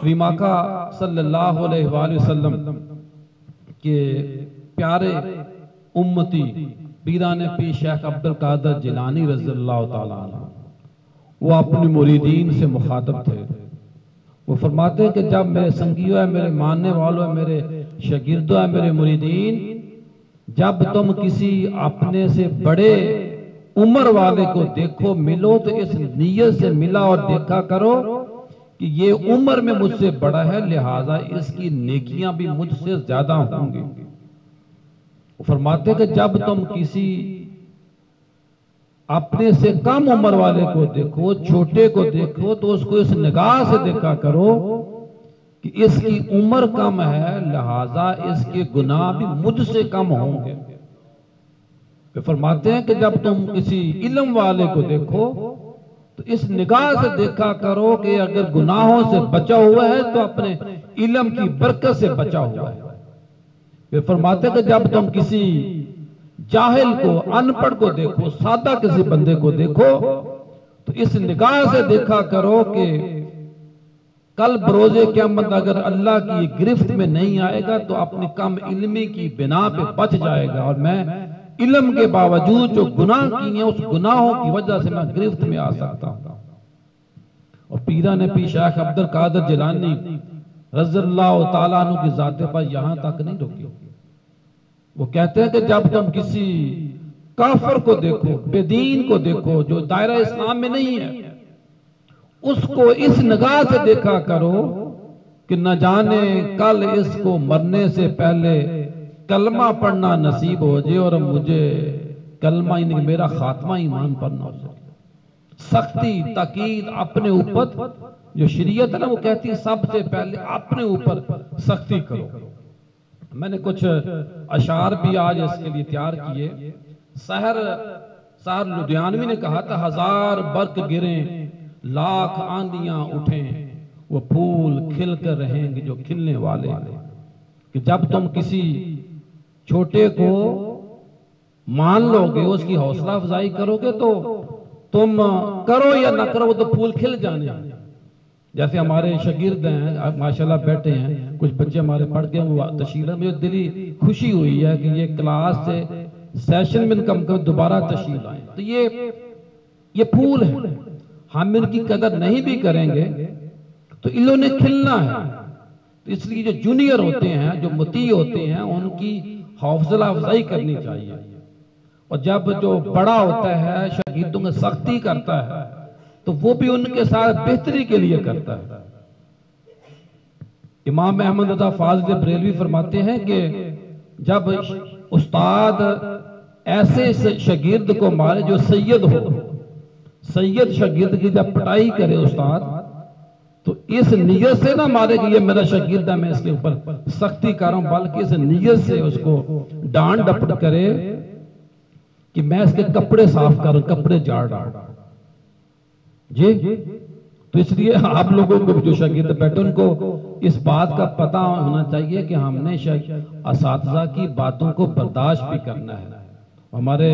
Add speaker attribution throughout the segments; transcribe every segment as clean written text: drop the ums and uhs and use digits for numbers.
Speaker 1: ویماکا صلی اللہ علیہ وآلہ وسلم کے پیارے امتی پیران پیر شیخ عبد القادر جیلانی رضی اللہ تعالیٰ عنہ وہ اپنے مریدین سے مخاطب تھے. وہ فرماتے ہیں کہ جب میرے سنگیوں ہے، میرے ماننے والوں ہے، میرے شاگردوں ہے، میرے مریدین، جب تم کسی اپنے سے بڑے عمر والے کو دیکھو ملو تو اس نیت سے ملا اور دیکھا کرو کہ یہ عمر میں مجھ سے بڑا ہے، لہذا اس کی نیکیاں بھی مجھ سے زیادہ ہوں گی. وہ فرماتے ہیں کہ جب تم کسی اپنے سے کم عمر والے کو دیکھو، چھوٹے کو دیکھو، تو اس کو اس نگاہ سے دیکھا کرو کہ اس کی عمر کم ہے، لہذا اس کے گناہ بھی مجھ سے کم ہوں گے. فرماتے ہیں کہ جب تم کسی علم والے کو دیکھو تو اس نگاہ سے دیکھا کرو کہ اگر گناہوں سے بچا ہوا ہے تو اپنے علم کی برکت سے بچا ہوا ہے. پھر فرماتے ہیں کہ جب تم کسی جاہل کو، ان پڑھ کو دیکھو، سادہ کسی بندے کو دیکھو تو اس نگاہ سے دیکھا کرو کہ کل بروز قیامت اگر اللہ کی گرفت میں نہیں آئے گا تو اپنی کم علمی کی بنا پہ بچ جائے گا، اور میں علم کے باوجود جو گناہ کی ہیں اس گناہوں کی وجہ سے میں گرفت میں آ سکتا ہوں. اور پیران پیر شیخ عبد القادر جیلانی رضی اللہ تعالیٰ عنہ کی ذات پر یہاں تک نہیں رکی. وہ کہتے ہیں کہ جب تم کسی کافر کو دیکھو، بے دین کو دیکھو جو دائرہ اسلام میں نہیں ہے، اس کو اس نگاہ سے دیکھا کرو کہ نہ جانے کل اس کو مرنے سے پہلے کلمہ پڑھنا نصیب ہو جائے اور مجھے کلمہ یعنی میرا خاتمہ ایمان پر نہ ہو جائے. سختی تاکید اپنے اوپر جو شریعت ہے نا وہ کہتی ہے سب سے پہلے اپنے اوپر سختی کرو. میں نے کچھ اشعار بھی آج اس کے لیے تیار کیے. سحر لدھیانوی نے کہا تھا، ہزار برق گریں لاکھ آندیاں اٹھیں وہ پھول کھل کر رہیں گے جو کھلنے والے ہیں. کہ جب تم کسی چھوٹے کو مان لو گے، اس کی حوصلہ افزائی کرو گے تو تم کرو یا نہ کرو وہ تو پھول کھل جانے ہیں. جیسے ہمارے شاگرد ہیں ماشاءاللہ بیٹھے ہیں، کچھ بچے ہمارے پڑھ کے تشریح، مجھے دلی خوشی ہوئی ہے کہ یہ کلاس سے سیشن میں کم دوبارہ تشریح لائیں. تو یہ پھول ہے، ہم ان کی قدر نہیں بھی کریں گے تو انہوں نے کھلنا ہے. تو اس لیے جو جونیئر ہوتے ہیں، جو مطیع ہوتے ہیں، ان کی حوصلہ افزائی کرنی چاہیے. اور جب جو بڑا ہوتا ہے شاگردوں میں سختی کرتا ہے تو وہ بھی ان کے ساتھ بہتری کے لیے کرتا ہے. امام احمد رضا فاضل بریلوی فرماتے ہیں کہ جب استاد ایسے شاگرد کو مارے جو سید ہو، سید شاگرد کی جب پٹائی کرے استاد تو اس نیت سے نہ مارے کہ یہ میرا شاگرد ہے میں اس کے اوپر سختی کر رہا ہوں، بلکہ اس نیت سے اس کو ڈانٹ ڈپٹ کرے کہ میں اس کے کپڑے صاف کروں، کپڑے جاڑ ڈالوں. جی تو اس لیے آپ لوگوں کو جو شاگرد بیٹھے ان کو اس بات کا پتہ ہونا چاہیے کہ ہم نے اساتذہ کی باتوں کو برداشت بھی کرنا ہے. ہمارے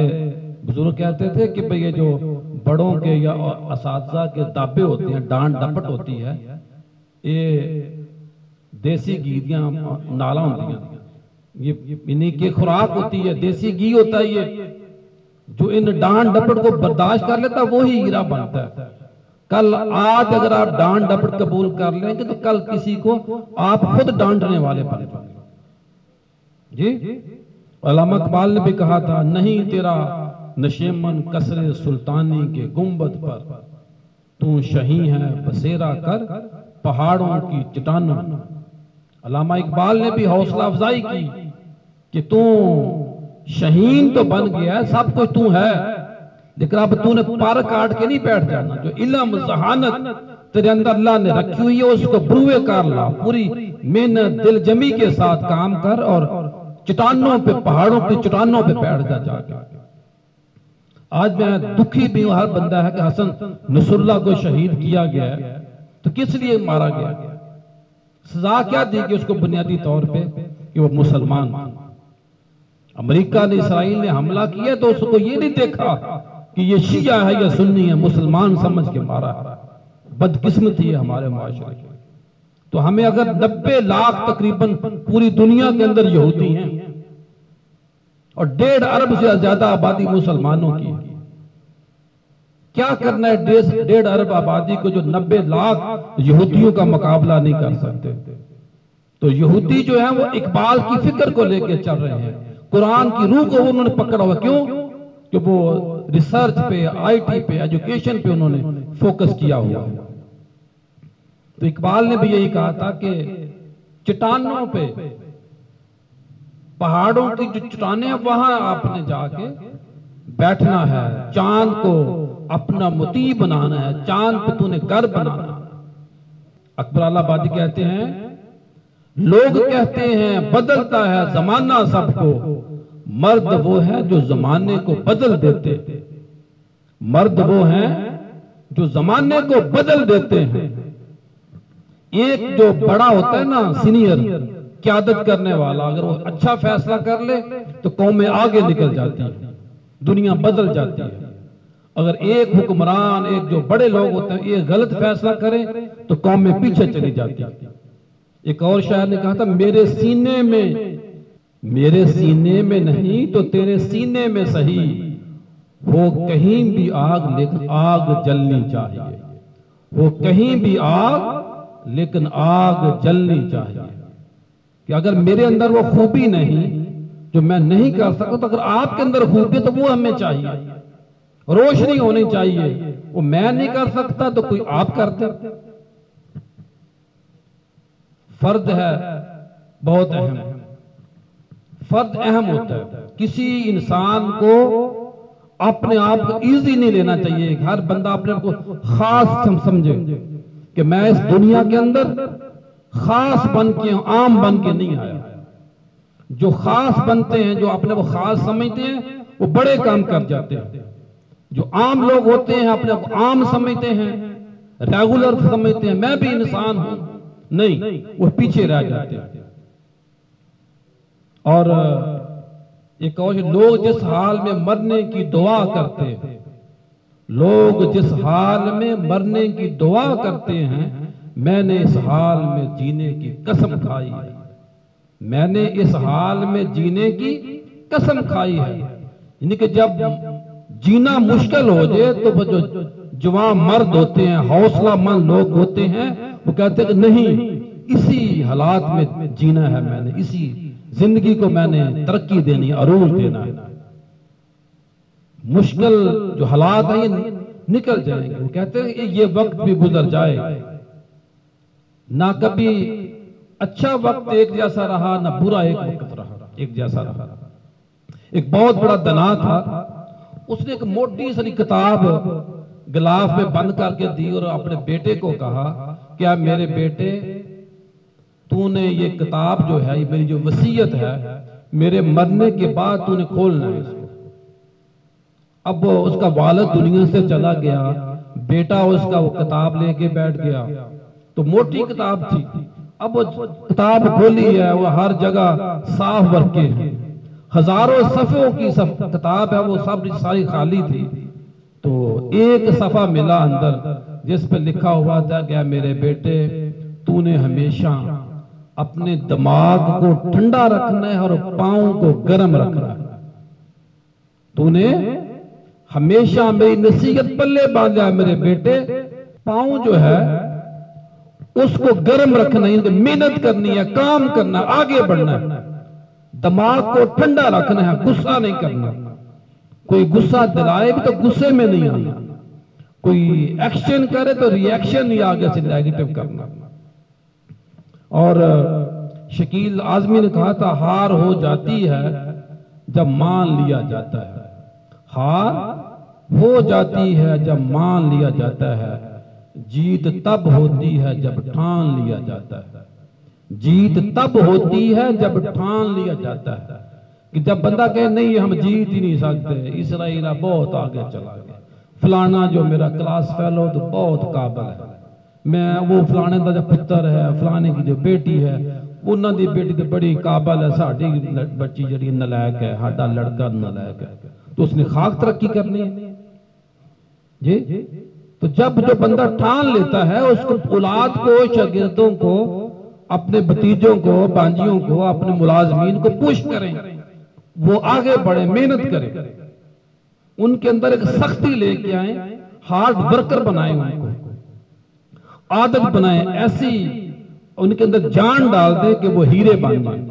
Speaker 1: بزرگ کہتے تھے کہ بھئی یہ جو بڑوں کے یا اساتذہ کے دابے ہوتے ہیں، ڈانٹ ڈپٹ ہوتی ہے، یہ دیسی گیدیاں نالا ہوتی ہیں، یہ انہی کی خوراک ہوتی ہے، دیسی گھی ہوتا ہے. یہ جو ان ڈانٹ ڈپٹ کو برداشت کر لیتا وہی ہیرا بنتا ہے. کل آج اگر آپ ڈانٹ ڈپٹ قبول کر لیں گے تو کل کسی کو آپ خود ڈانٹنے والے بن جائیں گے. جی علامہ اقبال نے بھی کہا تھا، نہیں تیرا نشیمن کسر سلطانی کے گنبد پر، تو شہی ہے بسیرا کر پہاڑوں کی چٹانوں. علامہ اقبال نے بھی حوصلہ افزائی کی کہ تو شہین تو بن گیا ہے، سب کچھ تو ہے، لیکن اب تو نے پر کاٹ کے نہیں بیٹھ جانا. جو علم ذہانت تیرے اندر اللہ نے رکھی ہوئی ہے اس کو بروئے کار لا، پوری محنت دل جمی کے ساتھ کام کر اور چٹانوں پہ، پہاڑوں پہ چٹانوں پہ بیٹھ جا کے. آج میں دکھی بھی ہوں، ہر بندہ ہے کہ حسن نصر اللہ کو شہید کیا گیا ہے تو کس لیے مارا گیا؟ سزا کیا دی کہ اس کو بنیادی طور پہ کہ وہ مسلمان. امریکہ نے، اسرائیل نے حملہ کیا تو اس کو یہ نہیں دیکھا کہ یہ شیعہ ہے یا سنی ہے، مسلمان سمجھ کے مارا. بدقسمتی ہے ہمارے معاشرے کی. تو ہمیں اگر 90 لاکھ تقریباً پوری دنیا کے اندر یہودی ہیں اور 1.5 ارب سے زیادہ آبادی مسلمانوں کی، کیا کرنا ہے 1.5 ارب آبادی کو جو 90 لاکھ یہودیوں کا مقابلہ نہیں کر سکتے؟ تو یہودی جو ہیں وہ اقبال کی فکر کو لے کے چل رہے ہیں، قرآن کی روح کو انہوں نے پکڑا ہوا. کیوں؟ کہ وہ ریسرچ پہ، آئی ٹی پہ، ایجوکیشن پہ انہوں نے فوکس کیا ہوا. تو اقبال نے بھی یہی کہا تھا کہ چٹانوں پہ، پہاڑوں کی جو چٹانیں ہیں وہاں آپ نے جا کے بیٹھنا ہے، چاند کو اپنا مطیع بنانا ہے، چاند پہ تو نے گھر بنانا. اکبر آل آبادی کہتے ہیں لوگ کہتے ہیں بدلتا ہے زمانہ سب کو، مرد وہ ہے جو زمانے کو بدل دیتے. مرد وہ ہیں جو زمانے کو بدل دیتے ہیں. ایک جو بڑا ہوتا ہے نا، سینئر قیادت کرنے والا، اگر وہ اچھا فیصلہ کر لے تو قومیں آگے نکل جاتی ہیں، دنیا بدل جاتی ہے. اگر ایک حکمران، ایک جو بڑے لوگ ہوتے ہیں، ایک غلط فیصلہ کریں تو قومیں پیچھے چلی جاتی ہیں. ایک اور شاعر نے کہا تھا میرے سینے میں نہیں تو تیرے سینے میں صحیح ہو کہیں بھی آگ، لیکن آگ جلنی چاہیے. ہو کہیں بھی آگ لیکن آگ جلنی چاہیے. کہ اگر میرے اندر وہ خوبی نہیں جو میں نہیں کر سکتا، تو اگر آپ کے اندر خوبی تو وہ ہمیں چاہیے، روشنی ہونی چاہیے. وہ میں نہیں کر سکتا تو کوئی آپ کرتے. فرد ہے بہت اہم، فرد اہم ہوتا ہے. کسی انسان کو اپنے آپ کو ایزی نہیں لینا چاہیے. ہر بندہ اپنے آپ کو خاص سمجھے کہ میں اس دنیا کے اندر خاص بن کے، عام بن کے نہیں آیا. جو خاص بنتے ہیں، جو اپنے کو خاص سمجھتے ہیں، وہ بڑے کام کر جاتے ہیں. جو عام لوگ ہوتے ہیں اپنے کو عام سمجھتے ہیں، ریگولر سمجھتے ہیں، میں بھی انسان ہوں، نہیں، وہ پیچھے رہ جاتے ہیں. اور ایک اور لوگ جس حال میں مرنے کی دعا کرتے ہیں، لوگ جس حال میں مرنے کی دعا کرتے ہیں، میں نے اس حال میں جینے کی قسم کھائی ہے. میں نے اس حال میں جینے کی قسم کھائی ہے. یعنی کہ جب جینا مشکل ہو جائے تو وہ جو جوان مرد ہوتے ہیں، حوصلہ مند لوگ ہوتے ہیں، وہ کہتے ہیں کہ نہیں، اسی حالات میں جینا ہے، میں نے اسی زندگی کو میں نے ترقی دینی، عروج دینا ہے. مشکل جو حالات ہیں یہ نکل جائیں گے. وہ کہتے ہیں کہ یہ وقت بھی گزر جائے گا. نہ کبھی اچھا وقت ایک جیسا رہا، نہ برا ایک جیسا رہا. ایک بہت بڑا دنا تھا، اس نے ایک موٹی سی کتاب گلاف میں بند کر کے دی اور اپنے بیٹے کو کہا کیا میرے بیٹے، تو نے یہ کتاب جو ہے، یہ میری جو وصیت ہے، میرے مرنے کے بعد تو نے کھولنا ہے اس کو. اب اس کا والد دنیا سے چلا گیا، بیٹا اس کا وہ کتاب لے کے بیٹھ گیا. تو موٹی کتاب تھی. اب وہ کتاب کھولی ہے، وہ ہر جگہ صاف ورقے ہیں، ہزاروں صفحوں کی کتاب ہے، وہ سب ساری خالی تھی. تو ایک صفحہ ملا اندر جس پہ لکھا ہوا تھا کہ میرے بیٹے، تو نے ہمیشہ اپنے دماغ کو ٹھنڈا رکھنا ہے اور پاؤں کو گرم رکھنا ہے. تو نے ہمیشہ میری نصیحت پلے باندھا ہے میرے بیٹے، پاؤں جو ہے اس کو گرم رکھنا ہے، محنت کرنی ہے، کام کرنا، آگے بڑھنا ہے. دماغ کو ٹھنڈا رکھنا ہے، غصہ نہیں کرنا. کوئی غصہ دلائے بھی تو غصے میں نہیں آنا. کوئی ایکشن کرے تو ری ایکشن نہیں آگے سے نیگیٹو کرنا. اور شکیل اعظمی نے کہا تھا ہار ہو جاتی ہے جب مان لیا جاتا ہے. ہار ہو جاتی ہے جب مان لیا جاتا ہے. جیت تب ہوتی ہے جب ٹھان لیا جاتا ہے. جیت تب ہوتی ہے جب ٹھان لیا جاتا ہے. کہ جب بندہ کہے نہیں ہم جیت ہی نہیں سکتے، اسرائیل بہت آگے چلا گیا، فلانا جو میرا کلاس فیلو تو بہت قابل ہے، میں وہ فلانے دا جو پتر ہے، فلانے کی جو بیٹی ہے، انہاں دی بیٹی تو بڑی قابل ہے، ساڈی بچی جڑی نالائق ہے، ہاڈا لڑکا نالائق ہے. تو اس نے خاک ترقی کرنی ہے جی. تو جب جو بندہ ٹھان لیتا ہے اس کو اولاد کو، شاگردوں کو، اپنے بھتیجوں کو، بانجیوں کو، اپنے ملازمین کو پوش کریں، وہ آگے بڑھیں، محنت کریں، ان کے اندر ایک سختی لے کے آئیں، ہارڈ ورکر بنائیں، ان کو عادت بنائیں ایسی، ان کے اندر جان ڈال دیں کہ وہ ہیرے بن جائیں۔